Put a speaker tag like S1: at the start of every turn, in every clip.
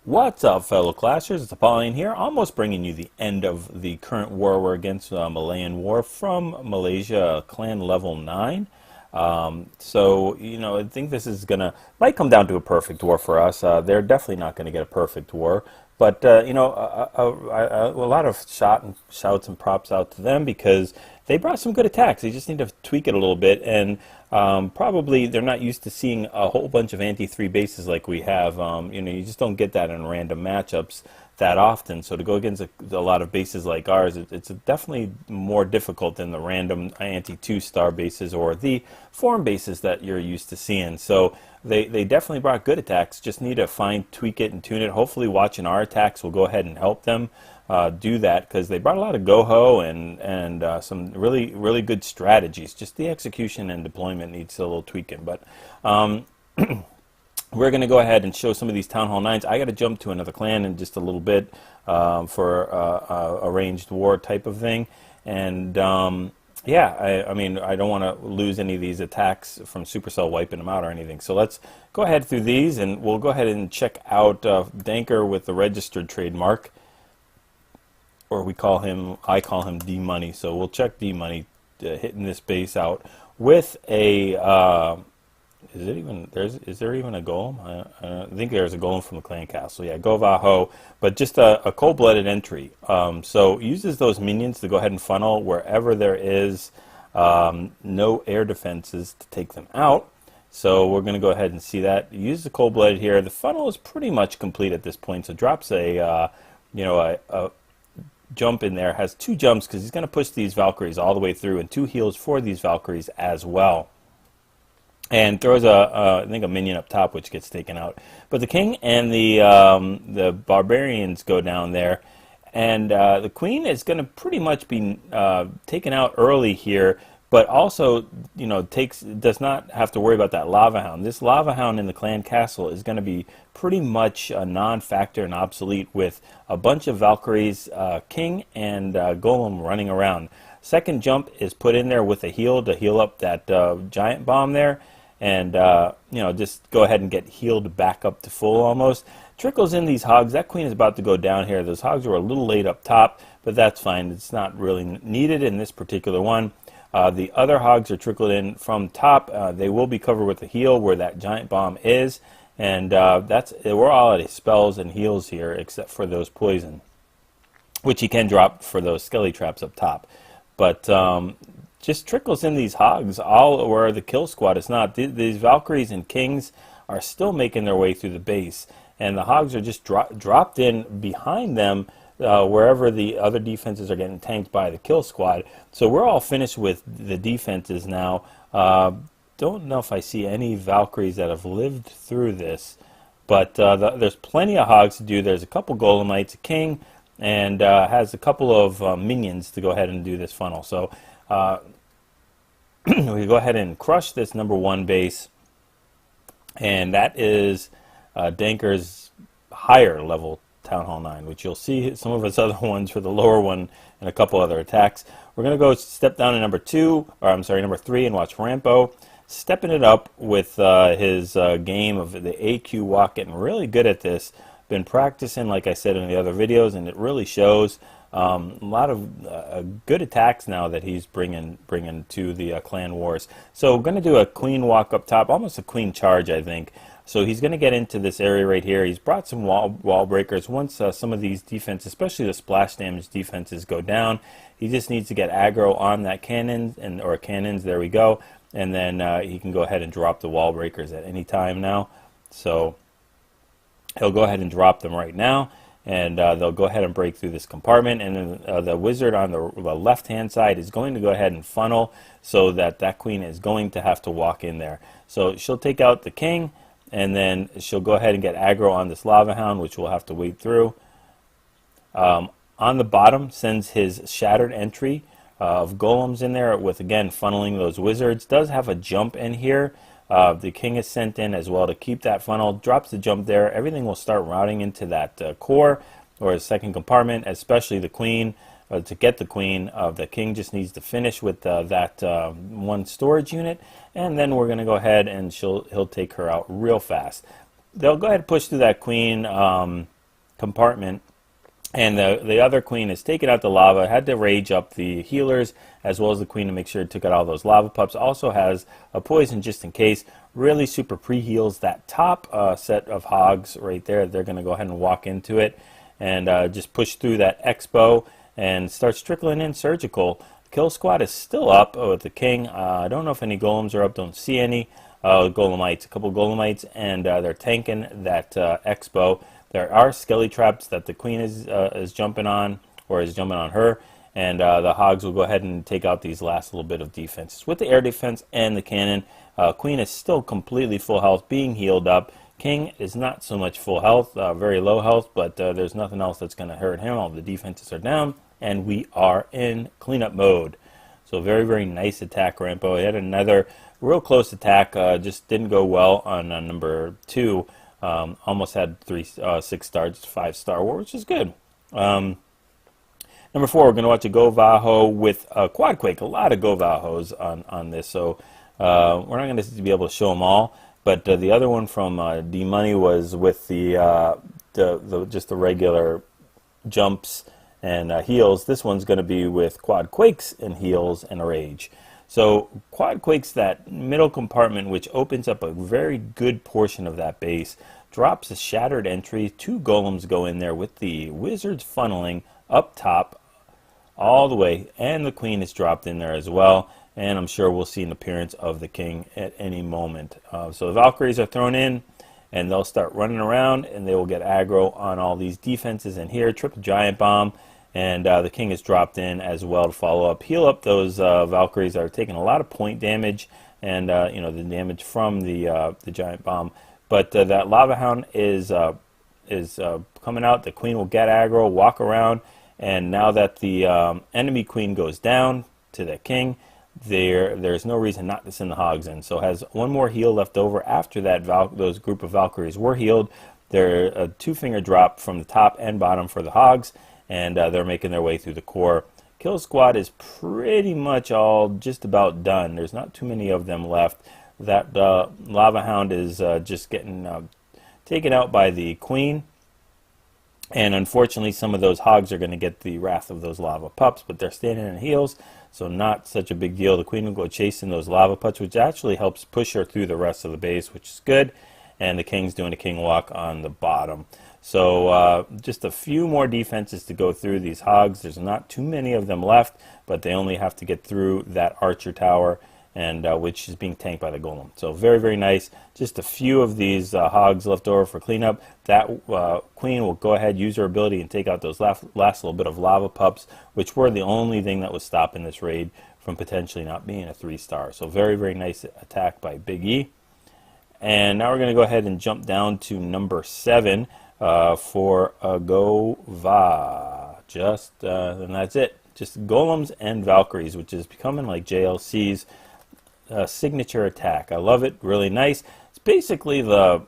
S1: What's up, fellow clashers? It's Apollyon here, almost bringing you the end of the current war we're against, Malayan War from Malaysia, clan level 9. I think this is might come down to a perfect war for us. They're definitely not going to get a perfect war, but a lot of shouts and props out to them because they brought some good attacks. They just need to tweak it a little bit, and probably they're not used to seeing a whole bunch of anti-3 bases like we have. You just don't get that in random matchups that often. So to go against a lot of bases like ours, it's definitely more difficult than the random anti-2 star bases or the form bases that you're used to seeing. So they definitely brought good attacks. Just need to tweak it and tune it. Hopefully watching our attacks will go ahead and help them do that, because they brought a lot of GoHo and some really good strategies. Just the execution and deployment needs a little tweaking. But we're going to go ahead and show some of these Town Hall 9s. I got to jump to another clan in just a little bit for a ranged war type of thing. And I mean, I don't want to lose any of these attacks from Supercell wiping them out or anything. So let's go ahead through these, and we'll go ahead and check out Danker with the registered trademark. Or I call him D-Money. So we'll check D-Money hitting this base out with a... is there even a golem? I think there's a golem from the clan castle. Yeah, GoVaLo, but just a cold-blooded entry. So uses those minions to go ahead and funnel wherever there is no air defenses to take them out. So we're going to go ahead and see that. Use the cold-blooded here. The funnel is pretty much complete at this point. So drops a jump in there. Has 2 jumps because he's going to push these Valkyries all the way through, and 2 heals for these Valkyries as well. And throws I think a minion up top, which gets taken out. But the king and the barbarians go down there, and the queen is going to pretty much be taken out early here. But also, does not have to worry about that lava hound. This lava hound in the clan castle is going to be pretty much a non-factor and obsolete with a bunch of Valkyries, king and golem running around. Second jump is put in there with a heal to heal up that giant bomb there. And, just go ahead and get healed back up to full almost. Trickles in these hogs. That queen is about to go down here. Those hogs were a little late up top, but that's fine. It's not really needed in this particular one. The other hogs are trickled in from top. They will be covered with a heal where that giant bomb is. And we're all out of spells and heals here except for those poison, which he can drop for those skelly traps up top. But just trickles in these hogs all where the kill squad is not. These Valkyries and Kings are still making their way through the base, and the hogs are just dropped in behind them wherever the other defenses are getting tanked by the kill squad. So we're all finished with the defenses now. Don't know if I see any Valkyries that have lived through this, but there's plenty of hogs to do. There's a couple Golemites, a king, and has a couple of minions to go ahead and do this funnel. So we go ahead and crush this number 1 base, and that is Danker's higher level Town Hall 9, which you'll see some of his other ones for the lower one and a couple other attacks. We're going to go step down to number 3 and watch Rampo stepping it up with his game of the AQ walk, getting really good at this. Been practicing, like I said in the other videos, and it really shows. A lot of good attacks now that he's bringing to the clan wars. So we're going to do a queen walk up top, almost a queen charge, I think. So he's going to get into this area right here. He's brought some wall breakers. Once some of these defenses, especially the splash damage defenses, go down, he just needs to get aggro on that cannon or cannons. There we go. And then he can go ahead and drop the wall breakers at any time now. So he'll go ahead and drop them right now. And they'll go ahead and break through this compartment, and then the wizard on the left-hand side is going to go ahead and funnel so that queen is going to have to walk in there. So she'll take out the king, and then she'll go ahead and get aggro on this lava hound, which we'll have to wait through. On the bottom sends his shattered entry of golems in there with, again, funneling those wizards. Does have a jump in here. The king is sent in as well to keep that funnel. Drops the jump there. Everything will start routing into that core or a second compartment, especially the queen. To get the queen, the king just needs to finish with that 1 storage unit, and then we're going to go ahead and he'll take her out real fast. They'll go ahead and push through that queen. compartment. And the other queen has taken out the lava, had to rage up the healers, as well as the queen to make sure it took out all those lava pups. Also has a poison just in case. Really super pre-heals that top set of hogs right there. They're going to go ahead and walk into it and just push through that expo and starts trickling in surgical. Kill squad is still up with the king. I don't know if any golems are up. Don't see any golemites. A couple golemites, and they're tanking that expo. There are skelly traps that the queen is jumping on, or is jumping on her, and the hogs will go ahead and take out these last little bit of defenses. With the air defense and the cannon, queen is still completely full health, being healed up. King is not so much full health, very low health, but there's nothing else that's going to hurt him. All the defenses are down, and we are in cleanup mode. So very, very nice attack, Rampo. He had another real close attack, just didn't go well on number 2. Almost had 6 stars, 5-star war, which is good. Number 4, we're going to watch a GoVaLo with Quadquake. A lot of GoVaLos on this, so we're not going to be able to show them all. But the other one from D-Money was with just the regular jumps and heals. This one's going to be with Quadquakes and heals and a rage. So Quadquake's that middle compartment, which opens up a very good portion of that base, drops a shattered entry. 2 golems go in there with the wizards funneling up top all the way, and the queen is dropped in there as well. And I'm sure we'll see an appearance of the king at any moment. So the Valkyries are thrown in, and they'll start running around, and they will get aggro on all these defenses in here. Triple giant bomb. And the king is dropped in as well to follow up. Heal up those Valkyries that are taking a lot of point damage, and the damage from the giant bomb. But that lava hound is coming out. The queen will get aggro, walk around, and now that the enemy queen goes down to the king, there's no reason not to send the hogs in. So has one more heal left over after that. Those group of Valkyries were healed. They're a 2-finger drop from the top and bottom for the hogs. And they're making their way through the core. Kill squad is pretty much all just about done. There's not too many of them left. That lava hound is just getting taken out by the queen. And unfortunately, some of those hogs are going to get the wrath of those lava pups, but they're standing in heals, so not such a big deal. The queen will go chasing those lava pups, which actually helps push her through the rest of the base, which is good. And the king's doing a king walk on the bottom. So just a few more defenses to go through these hogs. There's not too many of them left, but they only have to get through that archer tower, and which is being tanked by the golem. So very, very nice. Just a few of these hogs left over for cleanup. That queen will go ahead, use her ability, and take out those last little bit of lava pups, which were the only thing that was stopping this raid from potentially not being a 3-star. So very, very nice attack by Big E. And now we're going to go ahead and jump down to number 7 for a GoVa. And that's it. Just golems and Valkyries, which is becoming like JLC's signature attack. I love it. Really nice. It's basically the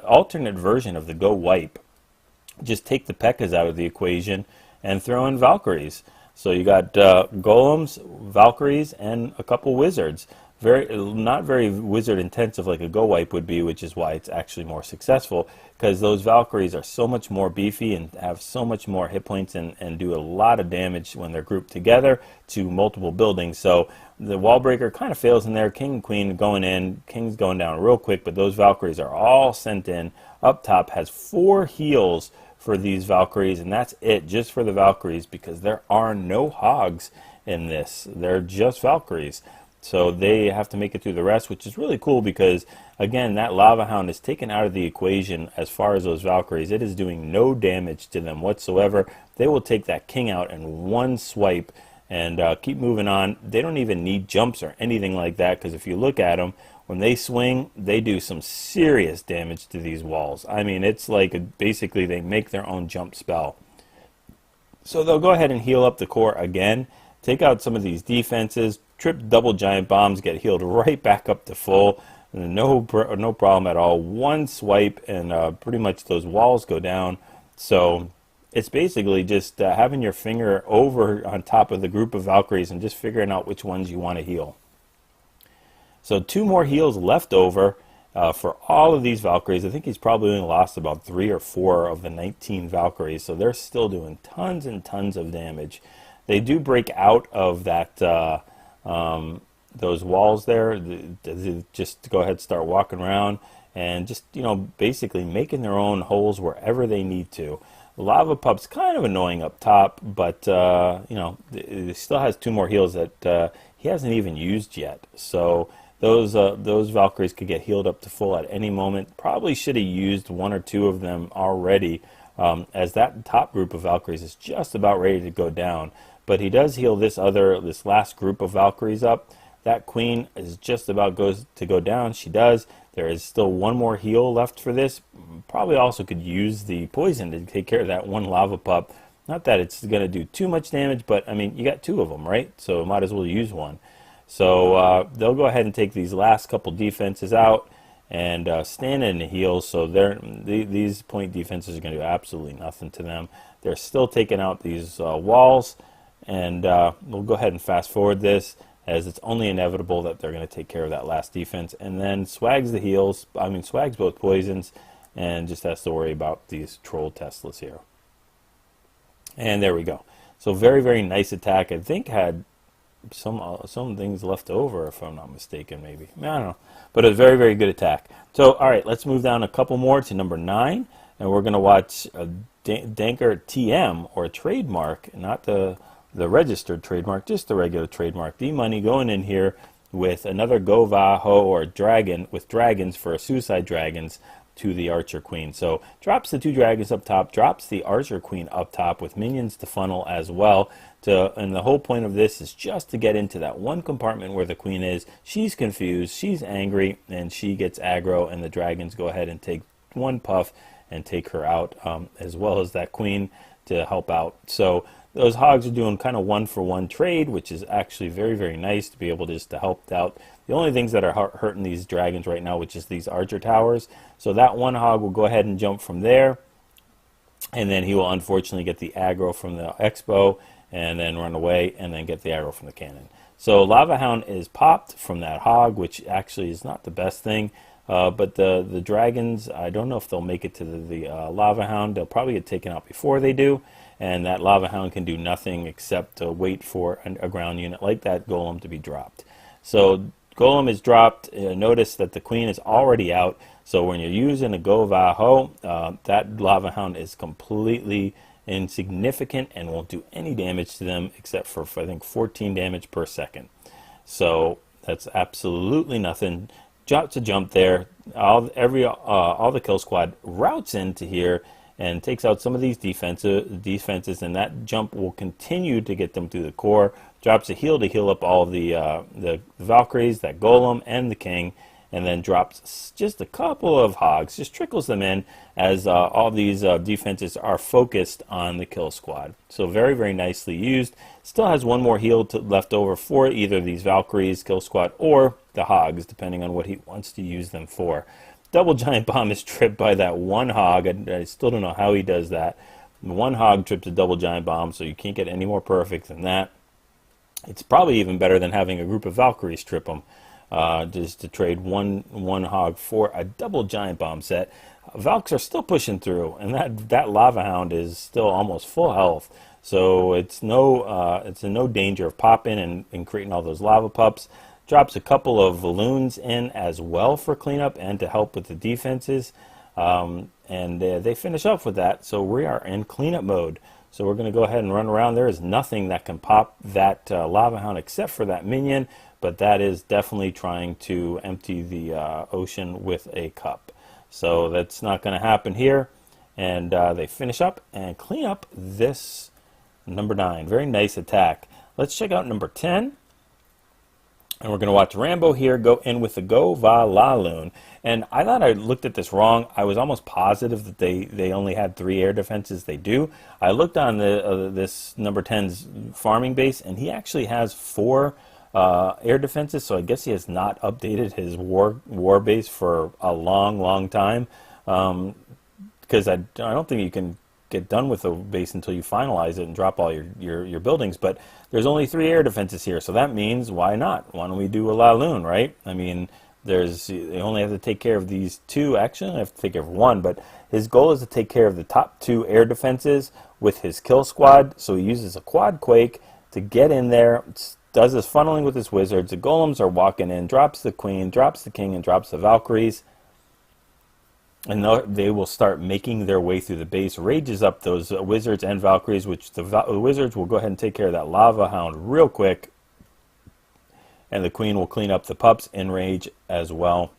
S1: alternate version of the Go Wipe. Just take the P.E.K.K.A.s out of the equation and throw in Valkyries. So you got golems, Valkyries, and a couple wizards. Not very wizard intensive like a Go Wipe would be, which is why it's actually more successful, because those Valkyries are so much more beefy and have so much more hit points and do a lot of damage when they're grouped together to multiple buildings. So the wall breaker kind of fails in there. King and queen going in, king's going down real quick, but those Valkyries are all sent in. Up top has 4 heals for these Valkyries, and that's it, just for the Valkyries, because there are no hogs in this. They're just Valkyries. So they have to make it through the rest, which is really cool because, again, that Lava Hound is taken out of the equation as far as those Valkyries. It is doing no damage to them whatsoever. They will take that king out in one swipe and keep moving on. They don't even need jumps or anything like that, because if you look at them, when they swing, they do some serious damage to these walls. I mean, it's like basically they make their own jump spell. So they'll go ahead and heal up the core again, take out some of these defenses, trip double giant bombs, get healed right back up to full. No problem at all. One swipe and pretty much those walls go down. So it's basically just having your finger over on top of the group of Valkyries and just figuring out which ones you want to heal. So 2 more heals left over. for all of these Valkyries. I think he's probably only lost about 3 or 4 of the 19 Valkyries, so they're still doing tons and tons of damage. They do break out of that those walls there. Just go ahead and start walking around and just, you know, basically making their own holes wherever they need to. The Lava Pup's kind of annoying up top, but you know, he still has 2 more heals that he hasn't even used yet. So those Valkyries could get healed up to full at any moment. Probably should have used 1 or 2 of them already, as that top group of Valkyries is just about ready to go down. But he does heal this last group of Valkyries up. That queen is just about to go down. She does. There is still 1 more heal left for this. Probably also could use the poison to take care of that 1 Lava Pup. Not that it's going to do too much damage, but I mean, you got 2 of them, right? So might as well use 1. So they'll go ahead and take these last couple defenses out and stand in the heals. So these point defenses are going to do absolutely nothing to them. They're still taking out these walls, and we'll go ahead and fast forward this, as it's only inevitable that they're going to take care of that last defense, and then swags the heals. I mean, swags both poisons, and just has to worry about these troll Teslas here. And there we go. So very, very nice attack. I think had some things left over, if I'm not mistaken, maybe. I don't know. But a very, very good attack. So, all right, let's move down a couple more to number 9, and we're going to watch a Danker TM, or a trademark, not the registered trademark, just the regular trademark. D-Money going in here with another GoVaLo or dragon, with dragons for suicide dragons to the Archer Queen. So drops the 2 dragons up top, drops the Archer Queen up top with minions to funnel as well. And the whole point of this is just to get into that 1 compartment where the Queen is. She's confused, she's angry, and she gets aggro, and the dragons go ahead and take 1 puff and take her out, as well as that Queen to help out. So those hogs are doing kind of 1-for-1 trade, which is actually very, very nice to be able just to help out. The only things that are hurting these dragons right now, which is these archer towers. So that 1 hog will go ahead and jump from there, and then he will unfortunately get the aggro from the Expo, and then run away, and then get the aggro from the cannon. So Lava Hound is popped from that hog, which actually is not the best thing. But the dragons, I don't know if they'll make it to the Lava Hound. They'll probably get taken out before they do. And that Lava Hound can do nothing except to wait for a ground unit like that Golem to be dropped. So Golem is dropped. Notice that the Queen is already out. So when you're using a GoVaLo, that Lava Hound is completely insignificant and won't do any damage to them except for I think 14 damage per second. So that's absolutely nothing. Drop to jump there. All the kill squad routes into here and takes out some of these defenses, and that jump will continue to get them through the core. Drops a heal to heal up all the Valkyries, that Golem, and the King, and then drops just a couple of hogs, just trickles them in as all these defenses are focused on the kill squad. So very, very nicely used. Still has 1 more heal left over for either these Valkyries, kill squad, or the hogs, depending on what he wants to use them for. Double Giant Bomb is tripped by that 1 hog. I still don't know how he does that. 1 hog trips a Double Giant Bomb, so you can't get any more perfect than that. It's probably even better than having a group of Valkyries trip them. Just to trade one hog for a Double Giant Bomb set. Valks are still pushing through, and that Lava Hound is still almost full health. So it's in no danger of popping and creating all those lava pups. Drops a couple of LaLoons in as well for cleanup and to help with the defenses. And they finish up with that. So we are in cleanup mode. So we're going to go ahead and run around. There is nothing that can pop that Lava Hound except for that minion. But that is definitely trying to empty the ocean with a cup. So that's not going to happen here. And they finish up and clean up this number 9. Very nice attack. Let's check out number 10. And we're going to watch Rambo here go in with the GoVaLo. And I thought I looked at this wrong. I was almost positive that they only had 3 air defenses. They do. I looked on this number 10's farming base, and he actually has 4 air defenses. So I guess he has not updated his war base for a long, long time. Because I don't think you can get done with the base until you finalize it and drop all your buildings. But there's only 3 air defenses here, so that means why not? Why don't we do a LaLoon, right? I mean, they only have to take care of these two. Actually, they have to take care of one, but his goal is to take care of the top two air defenses with his kill squad. So he uses a quad quake to get in there, does his funneling with his wizards. The golems are walking in, drops the queen, drops the king, and drops the Valkyries. And they will start making their way through the base, rages up those wizards and Valkyries, which the wizards will go ahead and take care of that lava hound real quick. And the queen will clean up the pups in rage as well.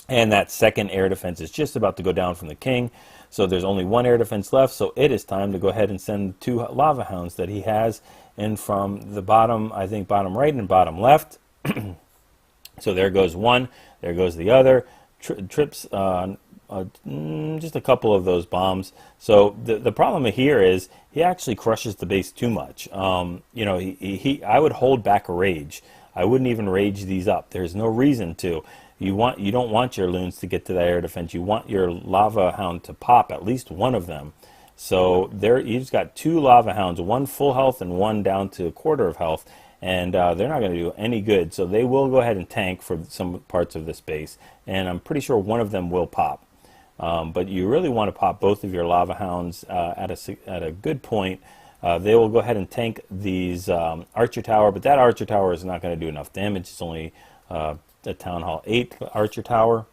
S1: And that second air defense is just about to go down from the king. So there's only one air defense left. So it is time to go ahead and send two lava hounds that he has in from the bottom, I think bottom right and bottom left. So there goes one. There goes the other. Trips just a couple of those bombs. So the problem here is he actually crushes the base too much. You know, I would hold back a rage. I wouldn't even rage these up. There's no reason to. You don't want your loons to get to that air defense. You want your lava hound to pop at least one of them. So he's got two lava hounds, one full health and one down to a quarter of health, and they're not going to do any good. So they will go ahead and tank for some parts of this base, and I'm pretty sure one of them will pop. But you really want to pop both of your lava hounds at a good point. They will go ahead and tank these archer tower, but that archer tower is not going to do enough damage. It's only the Town Hall 8 archer tower.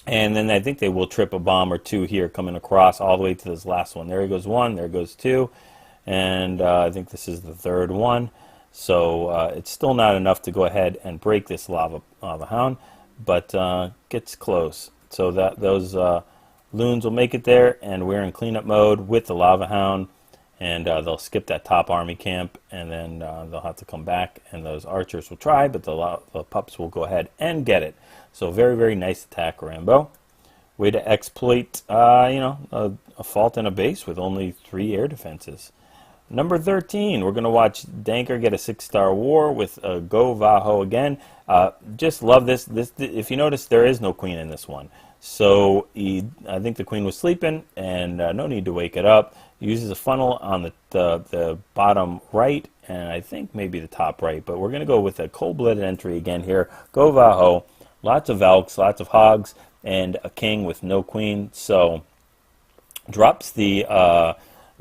S1: And then I think they will trip a bomb or two here coming across all the way to this last one. There goes one, there goes two, and I think this is the third one. So it's still not enough to go ahead and break this lava hound, but gets close. So that those loons will make it there, and we're in cleanup mode with the lava hound, and they'll skip that top army camp, and then they'll have to come back, and those archers will try, but the pups will go ahead and get it. So very, very nice attack, Rambo. Way to exploit, a fault in a base with only 3 air defenses. Number 13, we're going to watch Danker get a 6-star war with GoVaLo again. Just love this. If you notice, there is no queen in this one. So I think the queen was sleeping, and no need to wake it up. He uses a funnel on the bottom right, and I think maybe the top right. But we're going to go with a cold-blooded entry again here. GoVaLo, lots of Valks, lots of Hogs, and a king with no queen. So drops the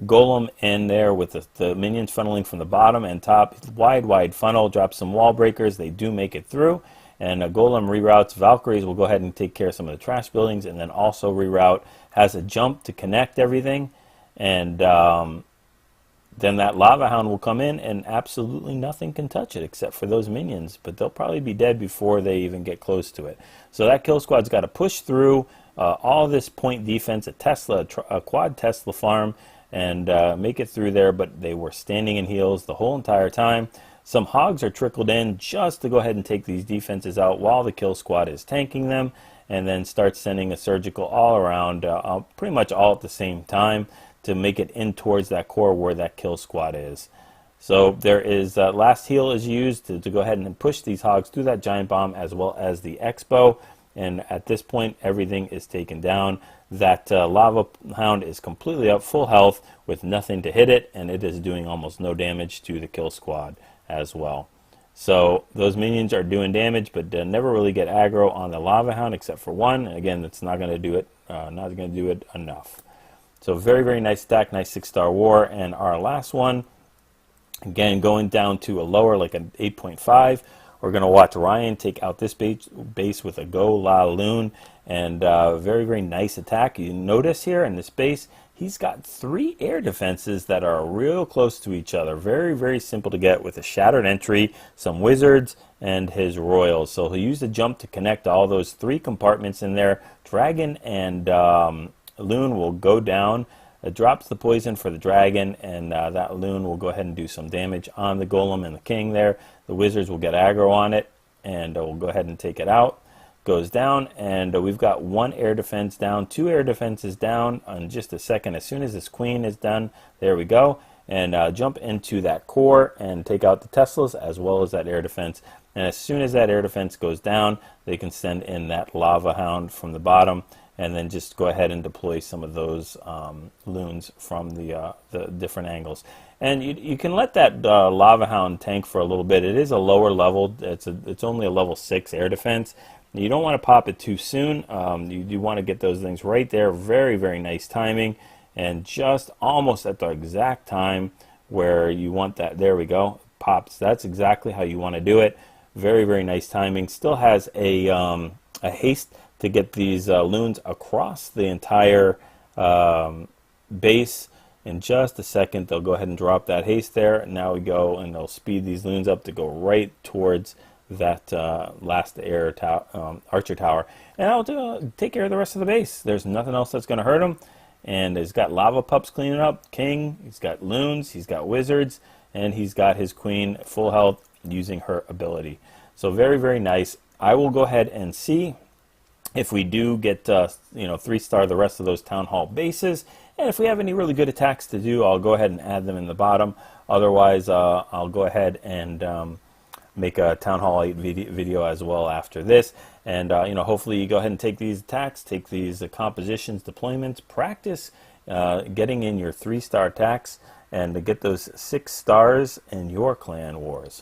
S1: golem in there with the minions funneling from the bottom and top. Wide funnel, drops some wall breakers. They do make it through. And a golem reroutes. Valkyries will go ahead and take care of some of the trash buildings, and then also reroute. Has a jump to connect everything. And then that lava hound will come in, and absolutely nothing can touch it except for those minions. But they'll probably be dead before they even get close to it. So that kill squad's got to push through all this point defense, a quad Tesla farm, and make it through there. But they were standing in heals the whole entire time. Some Hogs are trickled in just to go ahead and take these defenses out while the kill squad is tanking them, and then start sending a surgical all around, pretty much all at the same time, to make it in towards that core where that kill squad is. So there is last heal is used to go ahead and push these Hogs through that giant bomb as well as the Expo, and at this point everything is taken down. That lava hound is completely up, full health, with nothing to hit it, and it is doing almost no damage to the kill squad as well. So those minions are doing damage, but never really get aggro on the lava hound except for one. And again, that's not going to do it. Not going to do it enough. So very, very nice attack, nice 6-star war. And our last one, again going down to a lower, like an 8.5. We're going to watch Ryan take out this base with a LaLoon, and very, very nice attack. You notice here in this base, he's got 3 air defenses that are real close to each other. Very, very simple to get with a shattered entry, some wizards, and his royals. So he'll use the jump to connect all those 3 compartments in there. Dragon and Loon will go down. It drops the poison for the dragon, and that Loon will go ahead and do some damage on the golem and the king there. The wizards will get aggro on it, and we'll go ahead and take it out. Goes down, and we've got 1 air defense down, 2 air defenses down in just a second. As soon as this queen is done, there we go, and jump into that core and take out the Teslas as well as that air defense. And as soon as that air defense goes down, they can send in that lava hound from the bottom, and then just go ahead and deploy some of those loons from the different angles. And you can let that Lava Hound tank for a little bit. It is a lower level. It's only a level 6 air defense. You don't want to pop it too soon. You want to get those things right there. Very, very nice timing, and just almost at the exact time where you want that. There we go. Pops. That's exactly how you want to do it. Very, very nice timing. Still has a haste to get these loons across the entire base. In just a second, they'll go ahead and drop that haste there. And now we go, and they'll speed these loons up to go right towards that last archer tower. And I'll take care of the rest of the base. There's nothing else that's going to hurt them. And he's got lava pups cleaning up. King, he's got loons, he's got wizards, and he's got his queen full health using her ability. So very, very nice. I will go ahead and see if we do get 3-star the rest of those town hall bases, and if we have any really good attacks to do, I'll go ahead and add them in the bottom. Otherwise, I'll go ahead and make a town hall 8 video as well after this. And hopefully you go ahead and take these attacks, take these compositions, deployments, practice getting in your 3-star attacks, and to get those 6 stars in your clan wars.